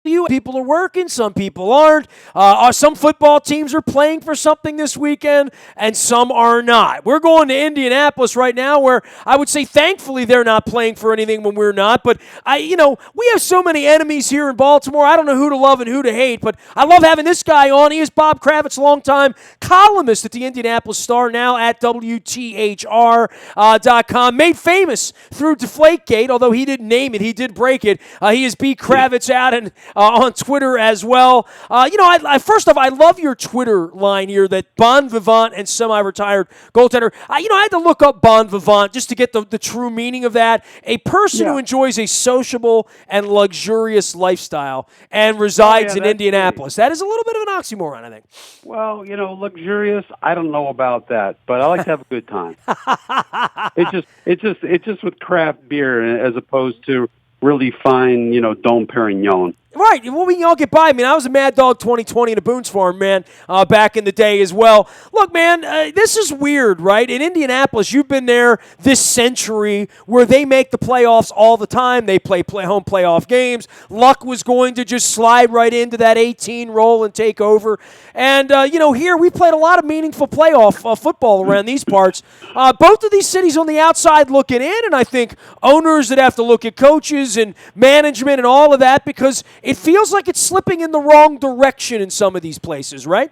People are working, some people aren't. Some football teams are playing for something this weekend, and some are not. We're going to Indianapolis right now, where I would say, thankfully, they're not playing for anything when we're not. But we have so many enemies here in Baltimore. I don't know who to love and who to hate, but I love having this guy on. He is Bob Kravitz, longtime columnist at the Indianapolis Star, now at WTHR.com. Made famous through Deflategate, although he didn't name it, he did break it. He is B. Kravitz out and on Twitter as well. First off, I love your Twitter line here that bon vivant and semi-retired goaltender. I had to look up bon vivant just to get the true meaning of that. A person who enjoys a sociable and luxurious lifestyle and resides in Indianapolis. That is a little bit of an oxymoron, I think. Well, luxurious, I don't know about that, but I like to have a good time. It's just with craft beer as opposed to really fine, Dom Perignon. Right. Well, we can all get by. I mean, I was a Mad Dog 2020 in a Boone's Farm, man, back in the day as well. Look, man, this is weird, right? In Indianapolis, you've been there this century where they make the playoffs all the time. They play home playoff games. Luck was going to just slide right into that 18 role and take over. And, here we played a lot of meaningful playoff football around these parts. Both of these cities on the outside looking in, and I think owners that have to look at coaches and management and all of that, because it feels like it's slipping in the wrong direction in some of these places, right?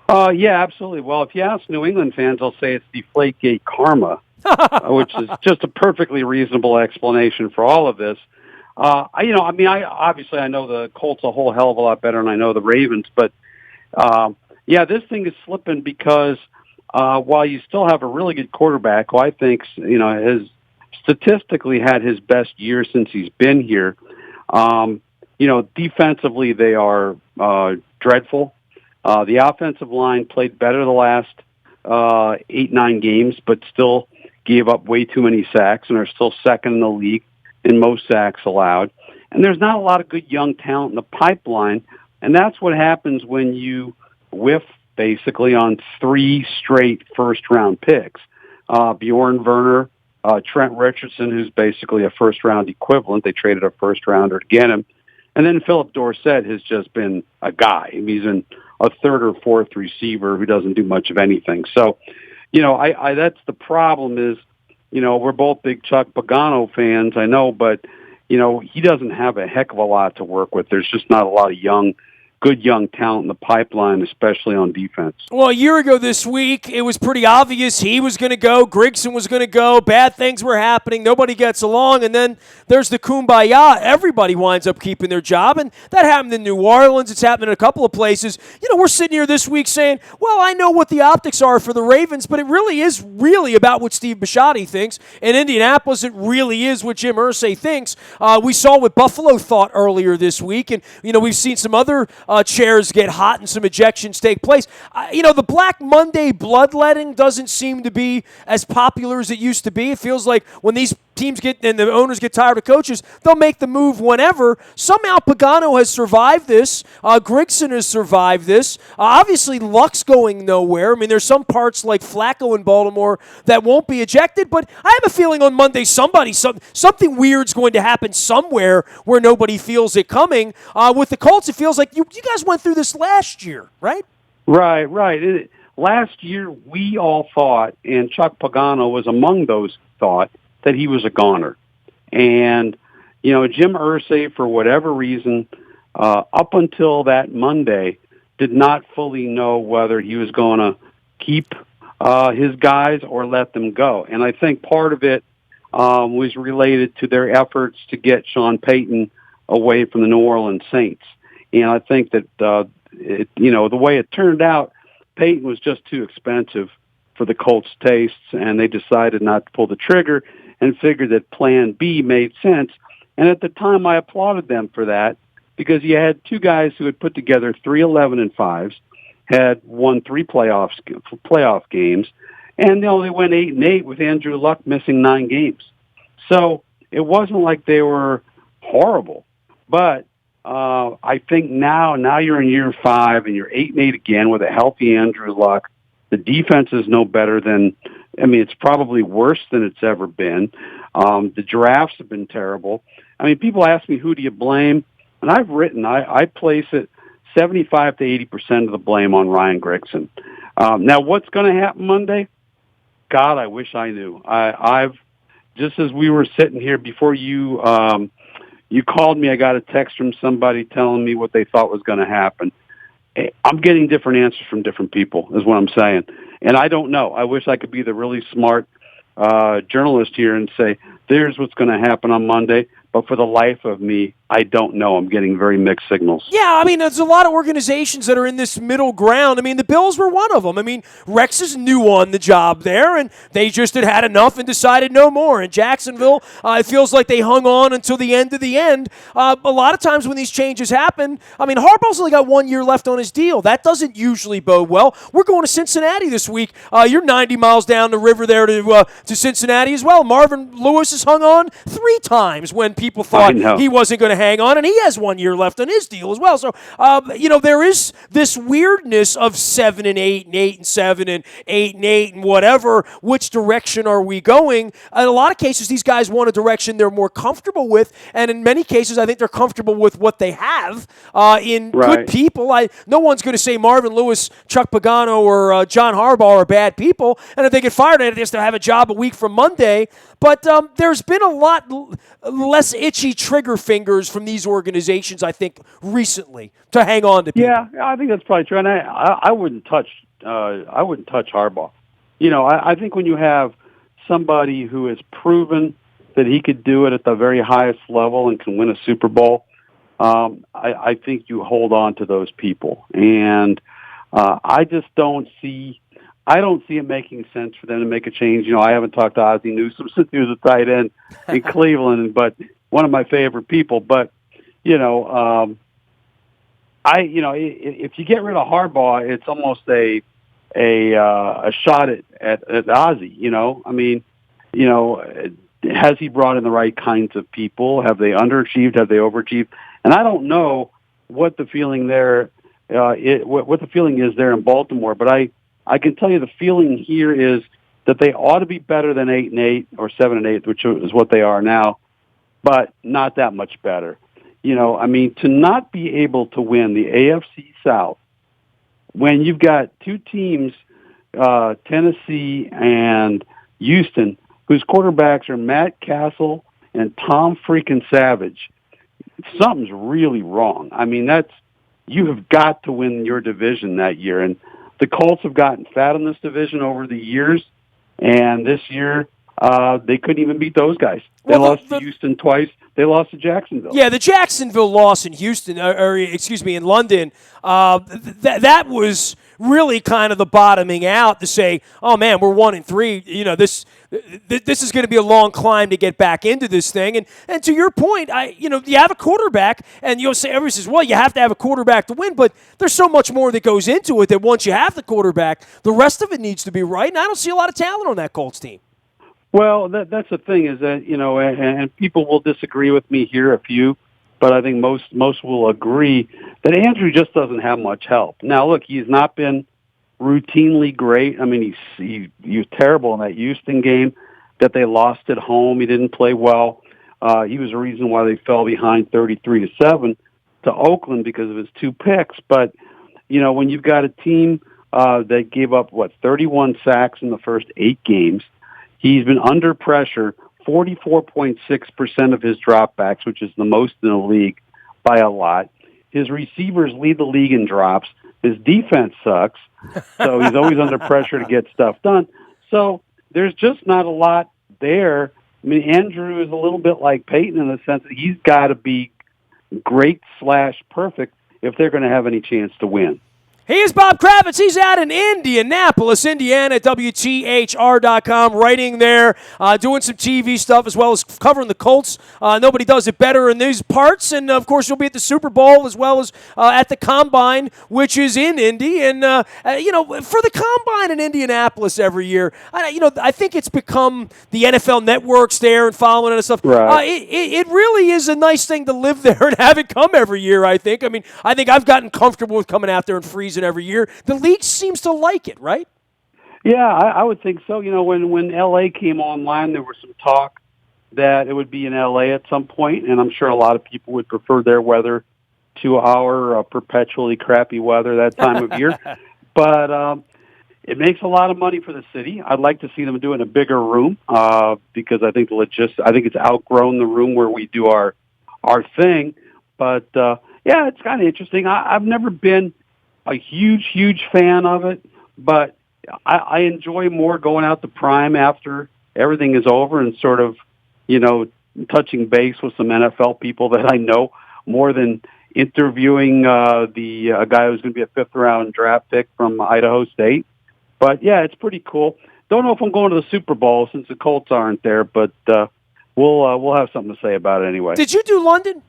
Yeah, absolutely. Well, if you ask New England fans, they'll say it's Deflategate karma, which is just a perfectly reasonable explanation for all of this. I know the Colts a whole hell of a lot better than I know the Ravens, but this thing is slipping because while you still have a really good quarterback who I think has statistically had his best year since he's been here. Defensively, they are dreadful. The offensive line played better the last 8-9 games, but still gave up way too many sacks and are still second in the league in most sacks allowed. And there's not a lot of good young talent in the pipeline, and that's what happens when you whiff basically on 3 straight first-round picks. Bjorn Werner, Trent Richardson, who's basically a first-round equivalent. They traded a first-rounder to get him. And then Philip Dorsett has just been a guy. He's been a third or fourth receiver who doesn't do much of anything. So, that's the problem is, we're both big Chuck Pagano fans, I know, but, he doesn't have a heck of a lot to work with. There's just not a lot of good young talent in the pipeline, especially on defense. Well, a year ago this week, it was pretty obvious he was going to go, Grigson was going to go, bad things were happening, nobody gets along, and then there's the kumbaya. Everybody winds up keeping their job, and that happened in New Orleans. It's happened in a couple of places. We're sitting here this week saying, well, I know what the optics are for the Ravens, but it really is about what Steve Bisciotti thinks. In Indianapolis, it really is what Jim Irsay thinks. We saw what Buffalo thought earlier this week, and, we've seen some other chairs get hot and some ejections take place. The Black Monday bloodletting doesn't seem to be as popular as it used to be. It feels like when these teams get and the owners get tired of coaches, they'll make the move whenever. Somehow Pagano has survived this. Grigson has survived this. Obviously, Luck's going nowhere. I mean, there's some parts like Flacco in Baltimore that won't be ejected, but I have a feeling on Monday something weird's going to happen somewhere where nobody feels it coming. With the Colts, it feels like you guys went through this last year, right? Right. Last year, we all thought, and Chuck Pagano was among those thought, that he was a goner. And, Jim Irsay, for whatever reason, up until that Monday, did not fully know whether he was going to keep his guys or let them go. And I think part of it was related to their efforts to get Sean Payton away from the New Orleans Saints. And I think that, the way it turned out, Payton was just too expensive for the Colts' tastes, and they decided not to pull the trigger and figured that Plan B made sense. And at the time, I applauded them for that because you had 2 guys who had put together 3 11-5s, had won 3 playoff games, and they only went 8-8 with Andrew Luck missing 9 games. So it wasn't like they were horrible, but I think now you're in year 5 and you're 8-8 again with a healthy Andrew Luck. The defense is no better than, it's probably worse than it's ever been. The drafts have been terrible. People ask me, who do you blame? and I've written, I place it 75 to 80% of the blame on Ryan Grigson. Now, what's going to happen Monday? God, I wish I knew. I've just as we were sitting here before you you called me, I got a text from somebody telling me what they thought was going to happen. I'm getting different answers from different people, is what I'm saying. And I don't know. I wish I could be the really smart journalist here and say, there's what's going to happen on Monday. But for the life of me, I don't know. I'm getting very mixed signals. Yeah, I mean, there's a lot of organizations that are in this middle ground. I mean, the Bills were one of them. I mean, Rex is new on the job there, and they just had enough and decided no more. In Jacksonville, it feels like they hung on until the end of the end. A lot of times when these changes happen, I mean, Harbaugh's only got 1 year left on his deal. That doesn't usually bode well. We're going to Cincinnati this week. You're 90 miles down the river there to Cincinnati as well. Marvin Lewis has hung on 3 times when people thought he wasn't going to hang on, and he has 1 year left on his deal as well. So, there is this weirdness of 7 and 8 and 8 and 7 and 8 and 8 and whatever. Which direction are we going? In a lot of cases, these guys want a direction they're more comfortable with, and in many cases, I think they're comfortable with what they have in good people. No one's going to say Marvin Lewis, Chuck Pagano, or John Harbaugh are bad people, and if they get fired, they just have a job a week from Monday. But there's been a lot less itchy trigger fingers from these organizations, I think, recently to hang on to people. Yeah, I think that's probably true. And I wouldn't touch Harbaugh. I think when you have somebody who has proven that he could do it at the very highest level and can win a Super Bowl, I think you hold on to those people. And I just don't see. I don't see it making sense for them to make a change. I haven't talked to Ozzie Newsome since he was a tight end in Cleveland, but one of my favorite people. But if you get rid of Harbaugh, it's almost a shot at Ozzie. I mean, has he brought in the right kinds of people? Have they underachieved? Have they overachieved? And I don't know what the feeling there, what the feeling is there in Baltimore, but I can tell you the feeling here is that they ought to be better than 8 and 8 or 7 and 8, which is what they are now, but not that much better. I mean, to not be able to win the AFC South when you've got 2 teams, Tennessee and Houston, whose quarterbacks are Matt Castle and Tom freaking Savage, something's really wrong. I mean, you have got to win your division that year, and the Colts have gotten fat in this division over the years, and this year they couldn't even beat those guys. They lost to Houston twice. They lost to Jacksonville. Yeah, the Jacksonville loss in Houston, in London, that was really kind of the bottoming out to say, oh man, we're 1 and 3. This is going to be a long climb to get back into this thing. And to your point, you have a quarterback, and you'll say, everybody says, well, you have to have a quarterback to win, but there's so much more that goes into it that once you have the quarterback, the rest of it needs to be right. And I don't see a lot of talent on that Colts team. Well, that's the thing is that, and people will disagree with me here, a few, but I think most will agree that Andrew just doesn't have much help. Now, look, he's not been routinely great. I mean, he was terrible in that Houston game that they lost at home. He didn't play well. He was the reason why they fell behind 33-7 to Oakland because of his 2 picks. But, when you've got a team that gave up, 31 sacks in the first 8 games, he's been under pressure 44.6% of his dropbacks, which is the most in the league by a lot. His receivers lead the league in drops. His defense sucks, so he's always under pressure to get stuff done. So there's just not a lot there. I mean, Andrew is a little bit like Peyton in the sense that he's got to be great/perfect if they're going to have any chance to win. He is Bob Kravitz. He's out in Indianapolis, Indiana, at WTHR.com, writing there, doing some TV stuff as well as covering the Colts. Nobody does it better in these parts. And, of course, you'll be at the Super Bowl as well as at the Combine, which is in Indy. And, for the Combine in Indianapolis every year, I think it's become the NFL networks there and following it and stuff. Right. It really is a nice thing to live there and have it come every year, I think. I mean, I think I've gotten comfortable with coming out there and freezing every year. The league seems to like it, right? Yeah, I would think so. When L.A. came online, there was some talk that it would be in L.A. at some point, and I'm sure a lot of people would prefer their weather to our perpetually crappy weather that time of year. But it makes a lot of money for the city. I'd like to see them do it in a bigger room because I think I think it's outgrown the room where we do our thing. But yeah, it's kind of interesting. I've never been a huge fan of it, but I enjoy more going out to Prime after everything is over and sort of, touching base with some NFL people that I know more than interviewing the guy who's going to be a fifth-round draft pick from Idaho State. But yeah, it's pretty cool. Don't know if I'm going to the Super Bowl since the Colts aren't there, but we'll have something to say about it anyway. Did you do London?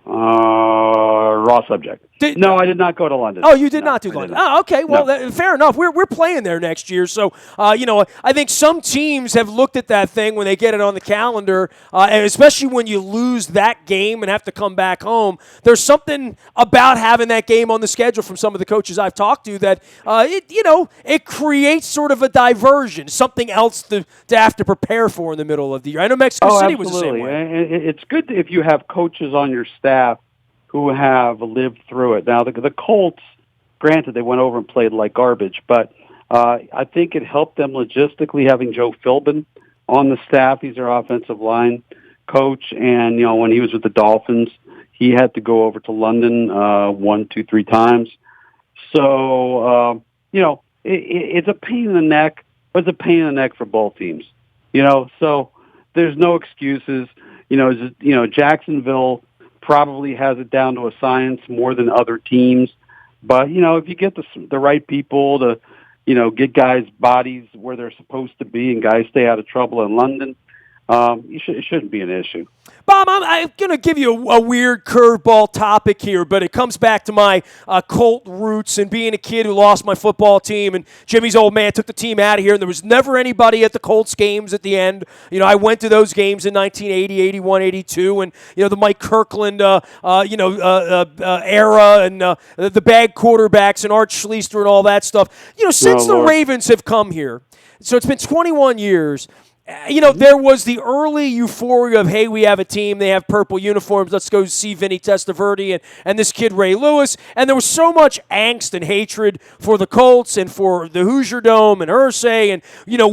Raw subject. No, I did not go to London. Oh, you did not do London. Oh, okay. Well, No. fair enough. We're playing there next year, so I think some teams have looked at that thing when they get it on the calendar, and especially when you lose that game and have to come back home. There's something about having that game on the schedule from some of the coaches I've talked to that it creates sort of a diversion, something else to have to prepare for in the middle of the year. I know Mexico City was the same way. It's good if you have coaches on your staff who have lived through it. Now, the Colts, granted, they went over and played like garbage, but I think it helped them logistically having Joe Philbin on the staff. He's their offensive line coach, and, when he was with the Dolphins, he had to go over to London 1, 2, 3 times. So, it's a pain in the neck, but it's a pain in the neck for both teams. So there's no excuses. Jacksonville probably has it down to a science more than other teams. But, if you get the right people to, get guys' bodies where they're supposed to be and guys stay out of trouble in London, it shouldn't be an issue. Bob, I'm going to give you a weird curveball topic here, but it comes back to my Colt roots and being a kid who lost my football team, and Jimmy's old man took the team out of here, and there was never anybody at the Colts games at the end. I went to those games in 1980, 81, 82, and, the Mike Kirkland, era and the bad quarterbacks and Art Schlichter and all that stuff. Since the Ravens have come here, so it's been 21 years, there was the early euphoria of, hey, we have a team. They have purple uniforms. Let's go see Vinny Testaverde and this kid Ray Lewis. And there was so much angst and hatred for the Colts and for the Hoosier Dome and Irsay. And,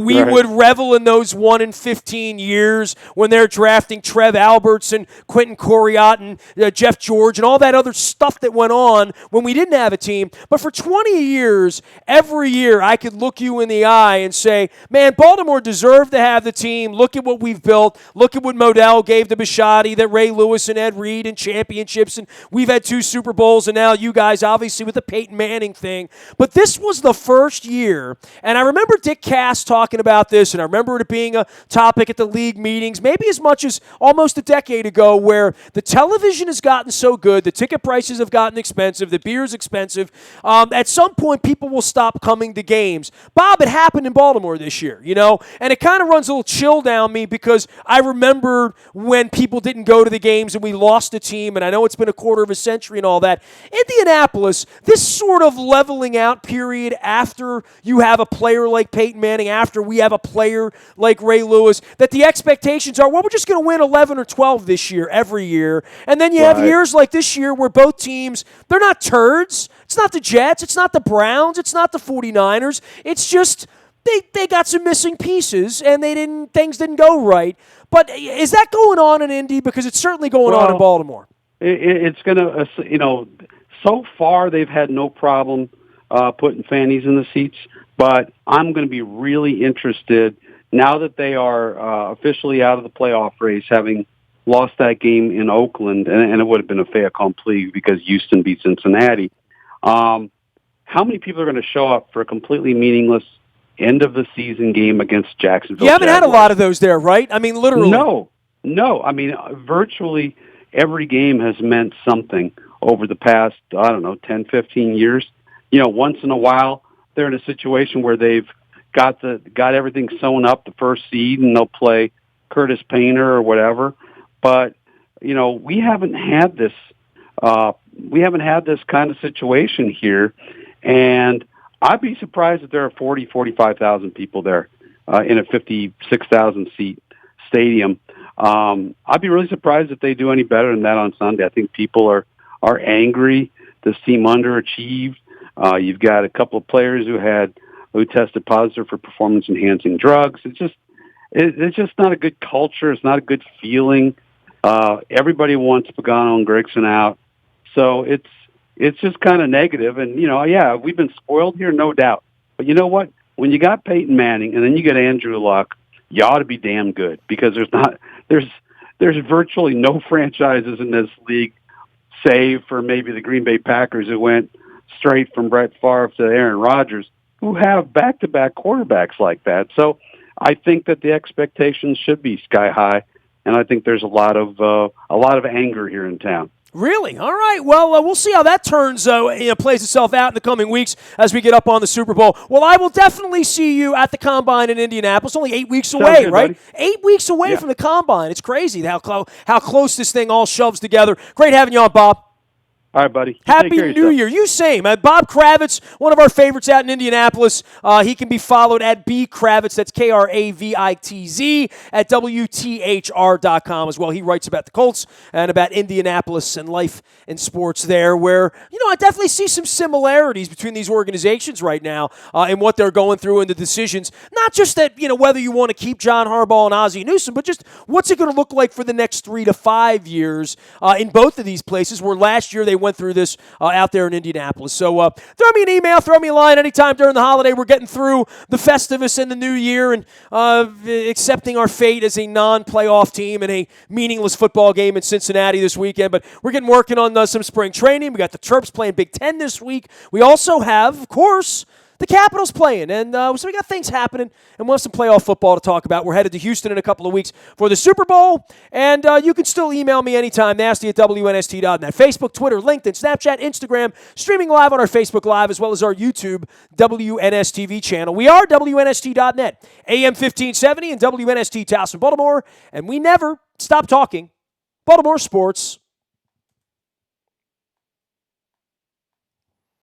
we would revel in those 1 in 15 years when they're drafting Trev Alberts and Quentin Coriat and Jeff George and all that other stuff that went on when we didn't have a team. But for 20 years, every year I could look you in the eye and say, man, Baltimore deserved to have the team. Look at what we've built. Look at what Modell gave to Bisciotti, that Ray Lewis and Ed Reed and championships, and we've had 2 Super Bowls, and now you guys obviously with the Peyton Manning thing. But this was the first year, and I remember Dick Cass talking about this, and I remember it being a topic at the league meetings, maybe as much as almost a decade ago, where the television has gotten so good, the ticket prices have gotten expensive, the beer's expensive. At some point, people will stop coming to games. Bob, it happened in Baltimore this year, and it kind of runs a little chill down me because I remember when people didn't go to the games and we lost the team, and I know it's been a quarter of a century and all that. Indianapolis, this sort of leveling out period after you have a player like Peyton Manning, after we have a player like Ray Lewis, that the expectations are, well, we're just going to win 11 or 12 this year, every year. And then you have years like this year where both teams, they're not turds. It's not the Jets. It's not the Browns. It's not the 49ers. It's just they got some missing pieces, and things didn't go right. But is that going on in Indy? Because it's certainly going on in Baltimore. It's going to, so far they've had no problem putting fannies in the seats, but I'm going to be really interested now that they are officially out of the playoff race, having lost that game in Oakland, and it would have been a fait accompli because Houston beat Cincinnati. How many people are going to show up for a completely meaningless end-of-the-season game against Jacksonville? You haven't Jaguars? had a lot of those there, right? I mean, literally. No. I mean, virtually every game has meant something over the past, 10, 15 years. Once in a while, they're in a situation where they've got everything sewn up, the first seed, and they'll play Curtis Painter or whatever. But, we haven't had this kind of situation here, and I'd be surprised if there are 45,000 people there in a 56,000 seat stadium. I'd be really surprised if they do any better than that on Sunday. I think people are angry. This team underachieved. You've got a couple of players who tested positive for performance-enhancing drugs. It's just not a good culture. It's not a good feeling. Everybody wants Pagano and Grigson out, so it's just kind of negative. And yeah, we've been spoiled here, no doubt. But you know what? When you got Peyton Manning and then you get Andrew Luck, you ought to be damn good, because there's virtually no franchises in this league, save for maybe the Green Bay Packers, who went straight from Brett Favre to Aaron Rodgers, who have back-to-back quarterbacks like that. So I think that the expectations should be sky high, and I think there's a lot of anger here in town. Really? All right. Well, we'll see how that plays itself out in the coming weeks as we get up on the Super Bowl. Well, I will definitely see you at the Combine in Indianapolis. Only 8 weeks away, good, right? Buddy. 8 weeks away from the Combine. It's crazy how close this thing all shoves together. Great having you on, Bob. All right, buddy. Happy New Year. You same. Bob Kravitz, one of our favorites out in Indianapolis. He can be followed at B Kravitz. That's Kravitz at WTHR.com as well. He writes about the Colts and about Indianapolis and life and sports there, where, I definitely see some similarities between these organizations right now and what they're going through and the decisions. Not just that, whether you want to keep John Harbaugh and Ozzie Newsome, but just what's it going to look like for the next 3 to 5 years in both of these places, where last year they went through this out there in Indianapolis. So throw me an email, throw me a line anytime during the holiday. We're getting through the Festivus and the New Year and accepting our fate as a non-playoff team in a meaningless football game in Cincinnati this weekend. But we're getting working on some spring training. We got the Terps playing Big Ten this week. We also have, of course, the Capitals playing, and so we got things happening, and we'll have some playoff football to talk about. We're headed to Houston in a couple of weeks for the Super Bowl, and you can still email me anytime, nasty@WNST.net. Facebook, Twitter, LinkedIn, Snapchat, Instagram, streaming live on our Facebook Live, as well as our YouTube WNSTV channel. We are WNST.net, AM 1570 and WNST Towson, Baltimore, and we never stop talking Baltimore sports.